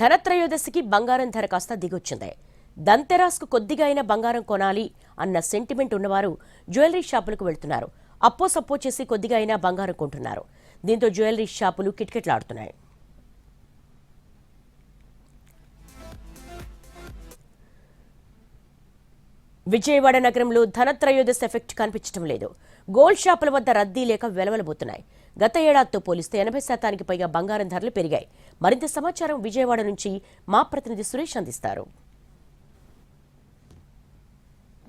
ధనత్రయోదశికి బంగారం ధర కాస్త దిగొచ్చింది. దంతెరాస్కు కొద్దిగా అయినా బంగారం కొనాలి అన్న సెంటిమెంట్ ఉన్నవారు జ్యువెలరీ షాపులకు వెళ్తున్నారు. అప్పో సప్పో చేసి కొద్దిగా అయినా బంగారం కొంటున్నారు. దీంతో జ్యువెలరీ షాపులు కిటకిటలాడుతున్నాయి. విజయవాడ నగరంలో ధనత్రయోదశి ఎఫెక్ట్ కనిపించడం లేదు. గోల్డ్ షాపుల వద్ద రద్దీ లేక వెలవెలబోతున్నాయి. గత ఏడాదితో పోలిస్తే 80% పైగా బంగారం ధరలు పెరిగాయి. మరింత సమాచారం విజయవాడ నుంచి మా ప్రతినిధి సురేష్ అందిస్తారు.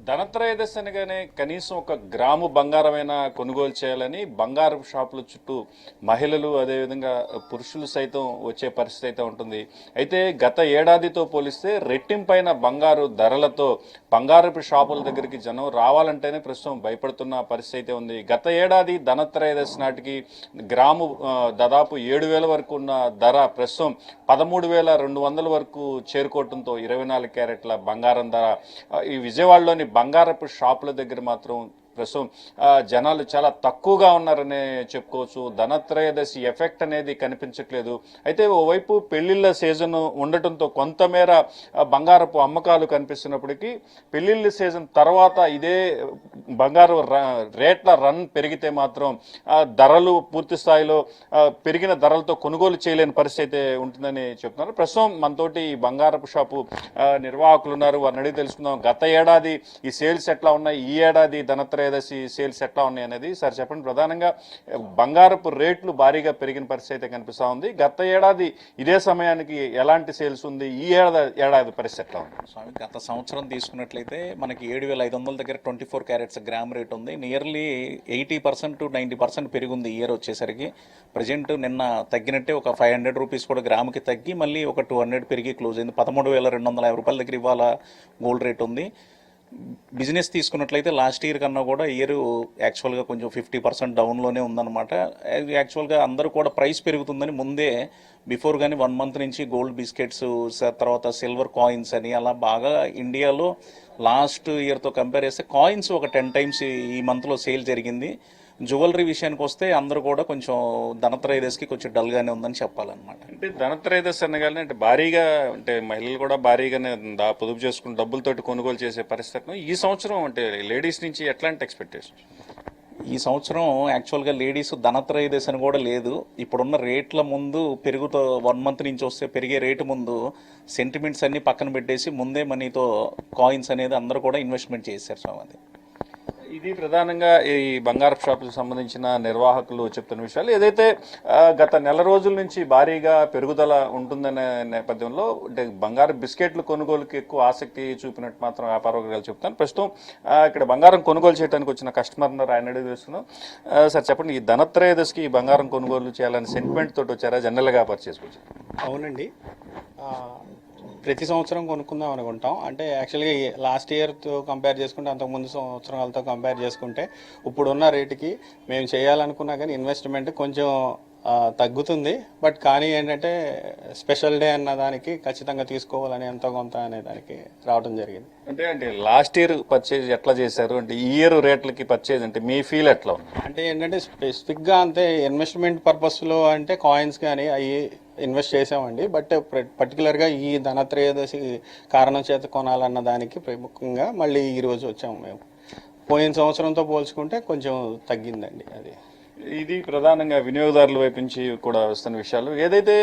ధనత్రయోదశి అనగానే కనీసం 1 గ్రాము బంగారమైనా కొనుగోలు చేయాలని బంగారు షాపుల చుట్టూ మహిళలు అదేవిధంగా పురుషులు సైతం వచ్చే పరిస్థితి అయితే ఉంటుంది. అయితే గత ఏడాదితో పోలిస్తే రెట్టింపైన బంగారు ధరలతో బంగారపు షాపుల దగ్గరికి జనం రావాలంటేనే ప్రస్తుతం భయపడుతున్న పరిస్థితి అయితే ఉంది. గత ఏడాది ధనత్రయోదశి నాటికి గ్రాము దాదాపు 7,000 వరకు ఉన్న ధర ప్రస్తుతం 13,200 వరకు చేరుకోవడంతో 24 క్యారెట్ల బంగారం ధర ఈ విజయవాడలోని బంగారపు షాపుల దగ్గర మాత్రం ప్రస్తుతం జనాలు చాలా తక్కువగా ఉన్నారనే చెప్పుకోవచ్చు. ధనత్రయోదశి ఎఫెక్ట్ అనేది కనిపించట్లేదు. అయితే ఓవైపు పెళ్లిళ్ల సీజన్ ఉండటంతో కొంతమేర బంగారపు అమ్మకాలు కనిపిస్తున్నప్పటికీ పెళ్లిళ్ల సీజన్ తర్వాత ఇదే బంగారు రేట్ల రన్ పెరిగితే మాత్రం ధరలు పూర్తి స్థాయిలో పెరిగిన ధరలతో కొనుగోలు చేయలేని పరిస్థితి ఉంటుందని చెప్తున్నారు. ప్రస్తుతం మనతోటి ఈ బంగారపు షాపు నిర్వాహకులు ఉన్నారు. వారిని అడిగి తెలుసుకుందాం. గత ఏడాది ఈ సేల్స్ ఎట్లా ఉన్నాయి, ఈ ఏడాది ధనత్రయోదశి సేల్స్ ఎట్లా ఉన్నాయి అనేది సార్ చెప్పండి. ప్రధానంగా బంగారపు రేట్లు భారీగా పెరిగిన పరిస్థితి అయితే కనిపిస్తా ఉంది. గత ఏడాది ఇదే సమయానికి ఎలాంటి సేల్స్ ఉంది, ఈ ఏడాది పరిస్థితి ఎట్లా ఉంది? స్వామి, గత సంవత్సరం తీసుకున్నట్లయితే మనకి 7,500 దగ్గర 24 క్యారెట్స్ గ్రామ్ రేట్ ఉంది. నియర్లీ 80% to 90% పెరిగింది ఇయర్ వచ్చేసరికి. ప్రజెంట్ నిన్న తగ్గినట్టే ఒక 500 రూపీస్ కూడా గ్రాముకి తగ్గి మళ్ళీ ఒక 200 పెరిగి క్లోజ్ అయింది. 13,250 రూపాయల దగ్గర ఇవాళ గోల్డ్ రేట్ ఉంది. బిజినెస్ తీసుకున్నట్లయితే లాస్ట్ ఇయర్ కన్నా కూడా ఇయర్ యాక్చువల్గా కొంచెం 50% డౌన్లోనే ఉందన్నమాట. యాక్చువల్గా అందరూ కూడా ప్రైస్ పెరుగుతుందని ముందే బిఫోర్ కానీ 1 మంత్ నుంచి గోల్డ్ బిస్కెట్స్ తర్వాత సిల్వర్ కాయిన్స్ అని అలా బాగా ఇండియాలో లాస్ట్ ఇయర్తో కంపేర్ చేస్తే కాయిన్స్ ఒక 10 టైమ్స్ ఈ మంత్లో సేల్ జరిగింది. జ్యువెలరీ విషయానికి వస్తే అందరూ కూడా కొంచెం ధనత్రయోదశికి కొంచెం డల్గానే ఉందని చెప్పాలన్నమాట. అంటే ధనత్రయోదశి అనగానే అంటే భారీగా అంటే మహిళలు కూడా భారీగానే పొదుపు చేసుకుని డబ్బులతోటి కొనుగోలు చేసే పరిస్థితి ఈ సంవత్సరం అంటే లేడీస్ నుంచి ఎట్లాంటి ఎక్స్పెక్టేషన్? ఈ సంవత్సరం యాక్చువల్గా లేడీస్ ధనత్రయోదశి అని కూడా లేదు. ఇప్పుడున్న రేట్ల ముందు 1 మంత్ నుంచి వస్తే పెరిగే రేటు ముందు సెంటిమెంట్స్ అన్ని పక్కన పెట్టేసి ముందే మనీతో కాయిన్స్ అనేది అందరూ కూడా ఇన్వెస్ట్మెంట్ చేశారు. సో అది ఇది ప్రధానంగా ఈ బంగారు షాపులకు సంబంధించిన నిర్వాహకులు చెప్తున్న విషయాలు. ఏదైతే గత నెల రోజుల నుంచి భారీగా పెరుగుదల ఉంటుందనే నేపథ్యంలో అంటే బంగారు బిస్కెట్లు కొనుగోలుకి ఎక్కువ ఆసక్తి చూపినట్టు మాత్రం వ్యాపార వర్గాలు చెప్తాను. ప్రస్తుతం ఇక్కడ బంగారం కొనుగోలు చేయడానికి వచ్చిన కస్టమర్ ఆయన అడిగి తెలుస్తున్నాం. సార్ చెప్పండి, ఈ ధనత్రయోదశికి ఈ బంగారం కొనుగోలు చేయాలని సెంటిమెంట్ తోటి వచ్చారా, జనరల్గా పర్చేస్ వచ్చారు? అవునండి, ప్రతి సంవత్సరం కొనుక్కుందాం అనుకుంటాం. అంటే యాక్చువల్గా లాస్ట్ ఇయర్తో కంపేర్ చేసుకుంటే అంతకుముందు సంవత్సరాలతో కంపేర్ చేసుకుంటే ఇప్పుడున్న రేటుకి మేము చేయాలనుకున్నా కానీ ఇన్వెస్ట్మెంట్ కొంచెం తగ్గుతుంది. బట్ కానీ ఏంటంటే స్పెషల్ డే అన్న దానికి ఖచ్చితంగా తీసుకోవాలని ఎంతో కొంత అనే దానికి రావడం జరిగింది. అంటే లాస్ట్ ఇయర్ పర్చేజ్ ఎట్లా చేశారు, అంటే ఈ ఇయర్ రేట్లకి పర్చేజ్ అంటే మీ ఫీల్ ఎట్లా ఉంది? అంటే ఏంటంటే స్పెసిఫిక్గా అంతే ఇన్వెస్ట్మెంట్ పర్పస్లో అంటే కాయిన్స్ కానీ అవి ఇన్వెస్ట్ చేసామండి. బట్ పర్టికులర్గా ఈ ధనత్రయోదశి కారణం చేత కొనాలన్న దానికి ప్రముఖంగా మళ్ళీ ఈరోజు వచ్చాము మేము. పోయిన సంవత్సరంతో పోల్చుకుంటే కొంచెం తగ్గిందండి అది. ఇది ప్రధానంగా వినియోగదారుల వైపు నుంచి కూడా వస్తున్న విషయాలు. ఏదైతే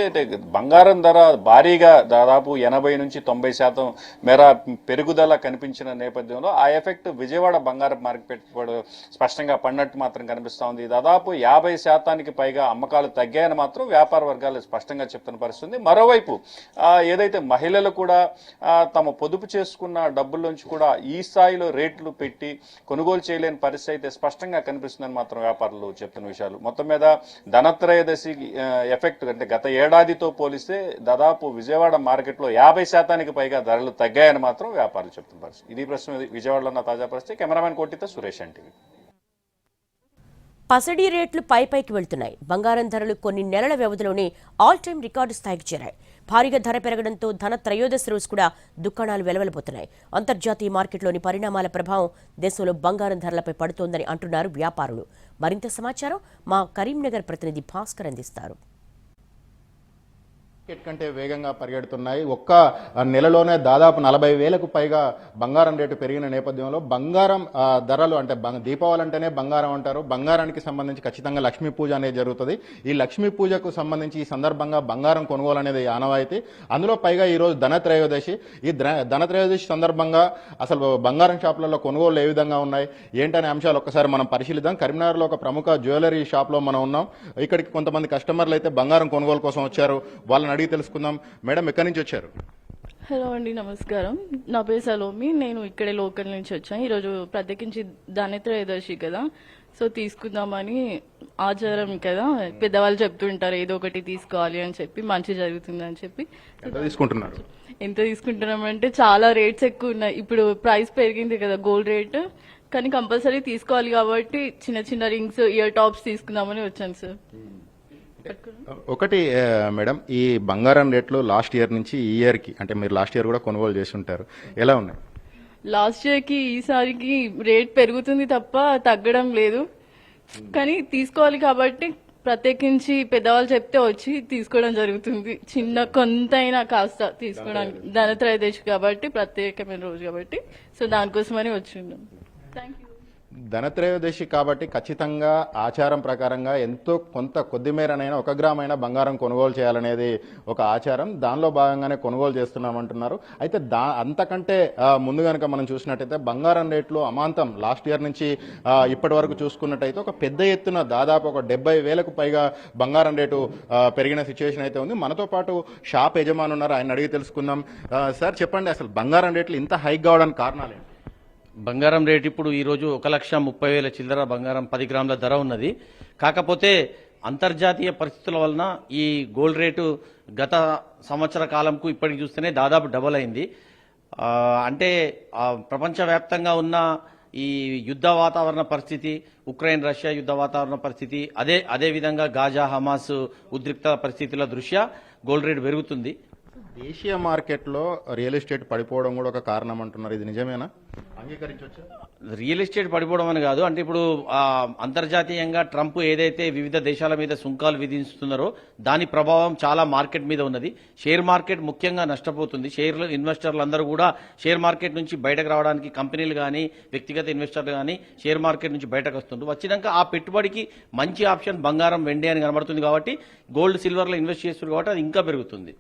బంగారం ధర భారీగా దాదాపు 80 నుంచి 90% మేర పెరుగుదల కనిపించిన నేపథ్యంలో ఆ ఎఫెక్ట్ విజయవాడ బంగారం మార్కెట్ స్పష్టంగా పడినట్టు మాత్రం కనిపిస్తూ ఉంది. దాదాపు 50% పైగా అమ్మకాలు తగ్గాయని మాత్రం వ్యాపార వర్గాలు స్పష్టంగా చెప్తున్న పరిస్థితి. మరోవైపు ఏదైతే మహిళలు కూడా తమ పొదుపు చేసుకున్న డబ్బుల నుంచి కూడా ఈ స్థాయిలో రేట్లు పెట్టి కొనుగోలు చేయలేని పరిస్థితి అయితే స్పష్టంగా కనిపిస్తుందని మాత్రం వ్యాపారులు చెప్తున్నారు విషయాలు. మొత్తం మీద ధనత్రయోదశి ఎఫెక్ట్ అంటే గత ఏడాదితో పోలిస్తే దాదాపు విజయవాడ మార్కెట్లో 50% పైగా ధరలు తగ్గాయని మాత్రం వ్యాపారులు చెప్తున్న పరిస్థితి. ఇది ప్రస్తుతం విజయవాడలో ఉన్న తాజా పరిస్థితి. కెమెరామెన్ కోటితో సురేష్ ఎన్టీవీ. పసిడి రేట్లు పైకి వెళ్తున్నాయి. బంగారం ధరలు కొన్ని నెలల వ్యవధిలోనే ఆల్ టైమ్ రికార్డు స్థాయికి చేరాయి. భారీగా ధర పెరగడంతో ధనత్రయోదశి రోజు కూడా దుకాణాలు వెలవెలబోతున్నాయి. అంతర్జాతీయ మార్కెట్లోని పరిణామాల ప్రభావం దేశంలో బంగారం ధరలపై పడుతోందని అంటున్నారు వ్యాపారులు. మరింత సమాచారం మా కరీంనగర్ ప్రతినిధి భాస్కర్ అందిస్తారు. మార్కెట్ కంటే వేగంగా పరిగెడుతున్నాయి. ఒక్క నెలలోనే దాదాపు 40,000కు పైగా బంగారం రేటు పెరిగిన నేపథ్యంలో బంగారం ధరలు అంటే దీపావళి అంటేనే బంగారం అంటారు. బంగారానికి సంబంధించి ఖచ్చితంగా లక్ష్మీ పూజ అనేది జరుగుతుంది. ఈ లక్ష్మీ పూజకు సంబంధించి ఈ సందర్భంగా బంగారం కొనుగోలు అనేది ఆనవాయితీ. అందులో పైగా ఈరోజు ధనత్రయోదశి. ఈ ధనత్రయోదశి సందర్భంగా అసలు బంగారం షాపులలో కొనుగోలు ఏ విధంగా ఉన్నాయి ఏంటనే అంశాలు ఒక్కసారి మనం పరిశీలిద్దాం. కరీంనగర్లో ఒక ప్రముఖ జ్యువెలరీ షాప్లో మనం ఉన్నాం. ఇక్కడికి కొంతమంది కస్టమర్లు అయితే బంగారం కొనుగోలు కోసం వచ్చారు. వాళ్ళని అడిగి తెలుసుకుందాం. మేడం, ఎక్కడి నుంచి వచ్చారు? హలో అండి, నమస్కారం. నా పేరు సలోమి. నేను ఇక్కడే లోకల్ నుంచి వచ్చాను. ఈరోజు ప్రత్యేకించి ధనత్రయోదశి కదా, సో తీసుకుందామని ఆచారం కదా, పెద్దవాళ్ళు చెప్తుంటారు ఏదో ఒకటి తీసుకోవాలి అని చెప్పి, మంచి జరుగుతుంది అని చెప్పి. ఎంత తీసుకుంటున్నారు? ఎంత తీసుకుంటున్నామంటే చాలా రేట్స్ ఎక్కువ ఉన్నాయి. ఇప్పుడు ప్రైస్ పెరిగింది కదా గోల్డ్ రేట్, కానీ కంపల్సరీ తీసుకోవాలి కాబట్టి చిన్న చిన్న రింగ్స్, ఇయర్ టాప్స్ తీసుకుందామని వచ్చాను సార్. ఒకటి మేడం, ఈ బంగారం రేట్లు లాస్ట్ ఇయర్ నుంచి ఈ ఇయర్కి, అంటే మీరు లాస్ట్ ఇయర్ కూడా కొనుగోలు చేసి ఉంటారు, ఎలా ఉన్నాయి? లాస్ట్ ఇయర్ కి ఈసారికి రేట్ పెరుగుతుంది తప్ప తగ్గడం లేదు. కానీ తీసుకోవాలి కాబట్టి ప్రత్యేకించి పెద్దవాళ్ళు చెప్తే వచ్చి తీసుకోవడం జరుగుతుంది. చిన్న కొంతైనా కాస్త తీసుకోవడానికి ధనత్రయోదశి కాబట్టి, ప్రత్యేకమైన రోజు కాబట్టి, సో దానికోసమని వచ్చిందాం. Thank you. ధనత్రయోదశి కాబట్టి ఖచ్చితంగా ఆచారం ప్రకారంగా ఎంతో కొంత కొద్ది మేరనైనా 1 గ్రామైనా బంగారం కొనుగోలు చేయాలనేది ఒక ఆచారం. దానిలో భాగంగానే కొనుగోలు చేస్తున్నామంటున్నారు. అయితే అంతకంటే ముందు కనుక మనం చూసినట్టయితే బంగారం రేట్లు అమాంతం లాస్ట్ ఇయర్ నుంచి ఇప్పటి వరకు చూసుకున్నట్టయితే ఒక పెద్ద ఎత్తున దాదాపు ఒక 70,000కు పైగా బంగారం రేటు పెరిగిన సిచ్యువేషన్ అయితే ఉంది. మనతో పాటు షాప్ యజమాని ఉన్నారు, ఆయన అడిగి తెలుసుకుందాం. సార్ చెప్పండి, అసలు బంగారం రేట్లు ఇంత హైక్ కావడానికి కారణాలు? బంగారం రేటు ఇప్పుడు ఈరోజు 1,30,000 చిల్లర బంగారం 10 గ్రాముల ధర ఉన్నది. కాకపోతే అంతర్జాతీయ పరిస్థితుల వలన ఈ గోల్డ్ రేటు గత సంవత్సర కాలంకు ఇప్పటికి చూస్తేనే దాదాపు డబల్ అయింది. అంటే ప్రపంచవ్యాప్తంగా ఉన్న ఈ యుద్ధ వాతావరణ పరిస్థితి, ఉక్రెయిన్ రష్యా యుద్ధ వాతావరణ పరిస్థితి, అదే విధంగా గాజా హమాస్ ఉద్రిక్త పరిస్థితుల దృష్ట్యా గోల్డ్ రేటు పెరుగుతుంది. దేశీయ మార్కెట్లో రియల్ ఎస్టేట్ పడిపోవడం కూడా ఒక కారణం అంటున్నారు, ఇది నిజమేనా? అంగీకరించవచ్చు. రియల్ ఎస్టేట్ పడిపోవడం అని కాదు, అంటే ఇప్పుడు అంతర్జాతీయంగా ట్రంప్ ఏదైతే వివిధ దేశాల మీద సుంకాలు విధిస్తున్నారో దాని ప్రభావం చాలా మార్కెట్ మీద ఉన్నది. షేర్ మార్కెట్ ముఖ్యంగా నష్టపోతుంది. ఇన్వెస్టర్లు అందరూ కూడా షేర్ మార్కెట్ నుంచి బయటకు రావడానికి, కంపెనీలు కానీ వ్యక్తిగత ఇన్వెస్టర్లు కానీ షేర్ మార్కెట్ నుంచి బయటకు వస్తుంటారు. వచ్చినాక ఆ పెట్టుబడికి మంచి ఆప్షన్ బంగారం, వెండి అని కనబడుతుంది కాబట్టి గోల్డ్, సిల్వర్లో ఇన్వెస్ట్ చేస్తున్నారు కాబట్టి అది ఇంకా పెరుగుతుంది.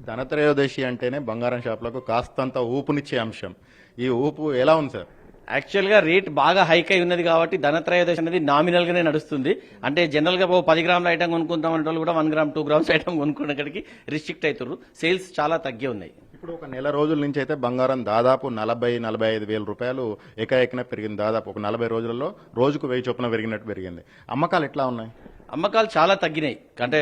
ధనత్రయోదశి అంటేనే బంగారం షాపులకు కాస్తంత ఊపునిచ్చే అంశం. ఈ ఊపు ఎలా ఉంది సార్? యాక్చువల్గా రేట్ బాగా హైక్ అయి ఉన్నది కాబట్టి ధనత్రయోదశి అనేది నామినల్ గానే నడుస్తుంది. అంటే జనరల్ గా 10 గ్రాముల ఐటమ్ కొనుక్కుంటాం అంటే వాళ్ళు కూడా 1 గ్రామ్ 2 గ్రామ్స్ ఐటమ్ కొనుక్కున్నక్కడికి రిస్ట్రిక్ట్ అవుతున్నారు. సేల్స్ చాలా తగ్గే ఉన్నాయి. ఇప్పుడు ఒక నెల రోజుల నుంచి అయితే బంగారం దాదాపు 40-45 వేల రూపాయలు ఏకాఏకన పెరిగింది. దాదాపు ఒక 40 రోజులలో రోజుకు 1000 చొప్పున పెరిగినట్టు పెరిగింది. అమ్మకాలు ఎట్లా ఉన్నాయి? అమ్మకాలు చాలా తగ్గినాయి. అంటే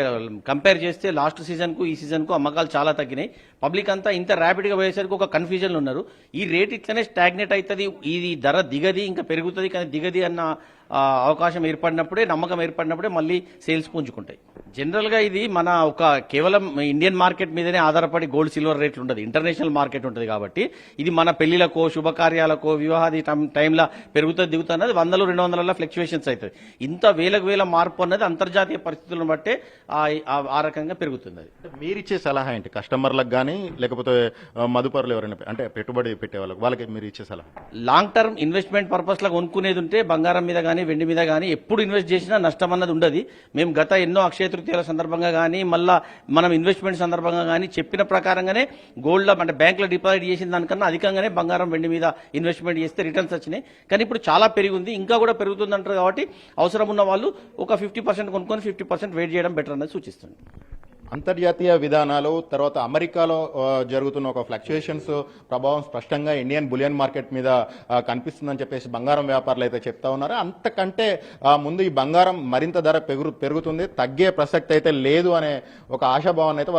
కంపేర్ చేస్తే లాస్ట్ సీజన్ కు ఈ సీజన్ కు అమ్మకాలు చాలా తగ్గినాయి. పబ్లిక్ అంతా ఇంత ర్యాపిడ్ గా పోయేసరికి ఒక కన్ఫ్యూజన్ ఉన్నారు. ఈ రేట్ ఇట్లనే స్టాగ్నేట్ అవుతుంది, ఇది ధర దిగది, ఇంకా పెరుగుతుంది, కానీ దిగది అన్న అవకాశం ఏర్పడినప్పుడే, నమ్మకం ఏర్పడినప్పుడే మళ్ళీ సేల్స్ పుంజుకుంటాయి. జనరల్ గా ఇది మన ఒక కేవలం ఇండియన్ మార్కెట్ మీదనే ఆధారపడి గోల్డ్, సిల్వర్ రేట్లు ఉండదు, ఇంటర్నేషనల్ మార్కెట్ ఉంటుంది కాబట్టి ఇది మన పెళ్లిలకో, శుభకార్యాలకో, వివాహాది టైంలో పెరుగుతుంది దిగుతుంది అన్నది 100-200 ఫ్లక్చువేషన్స్ అవుతుంది. ఇంత వేల మార్పు అన్నది అంతర్జాతీయ పరిస్థితులను బట్టే ఆ రకంగా పెరుగుతుంది. మీరిచ్చే సలహా ఏంటి కస్టమర్లకు కానీ, లేకపోతే మదుపరులు ఎవరైనా అంటే పెట్టుబడి పెట్టే వాళ్ళకి మీరు ఇచ్చే సలహా? లాంగ్ టర్మ్ ఇన్వెస్ట్మెంట్ పర్పస్ లా కొనుక్కునేది ఉంటే బంగారం మీద కానీ, వెండి మీద కానీ ఎప్పుడు ఇన్వెస్ట్ చేసినా నష్టం అన్నది ఉండదు. మేము గత ఎన్నో అక్షయ తృతీయాల సందర్భంగా కానీ, మళ్ళా మనం ఇన్వెస్ట్మెంట్ సందర్భంగా కానీ చెప్పిన ప్రకారంగానే గోల్డ్ లో, అంటే బ్యాంక్ లో డిపాజిట్ చేసిన దానికన్నా అధికంగానే బంగారం, వెండి మీద ఇన్వెస్ట్మెంట్ చేస్తే రిటర్న్స్ వచ్చినాయి. కానీ ఇప్పుడు చాలా పెరిగింది, ఇంకా కూడా పెరుగుతుంది అంటారు కాబట్టి అవసరం ఉన్న వాళ్ళు ఒక 50% కొనుక్కొని 50% వెయిట్ చేయడం బెటర్ అనేది సూచిస్తుంది. అంతర్జాతీయ విధానాలు, తర్వాత అమెరికాలో జరుగుతున్న ఒక ఫ్లక్చుయేషన్స్ ప్రభావం స్పష్టంగా ఇండియన్ బులియన్ మార్కెట్ మీద కనిపిస్తుందని చెప్పేసి బంగారం వ్యాపారులు అయితే చెప్తా ఉన్నారు. అంతకంటే ముందు ఈ బంగారం మరింత ధర పెరుగుతుంది, తగ్గే ప్రసక్తి అయితే లేదు అనే ఒక ఆశాభావాన్ని అయితే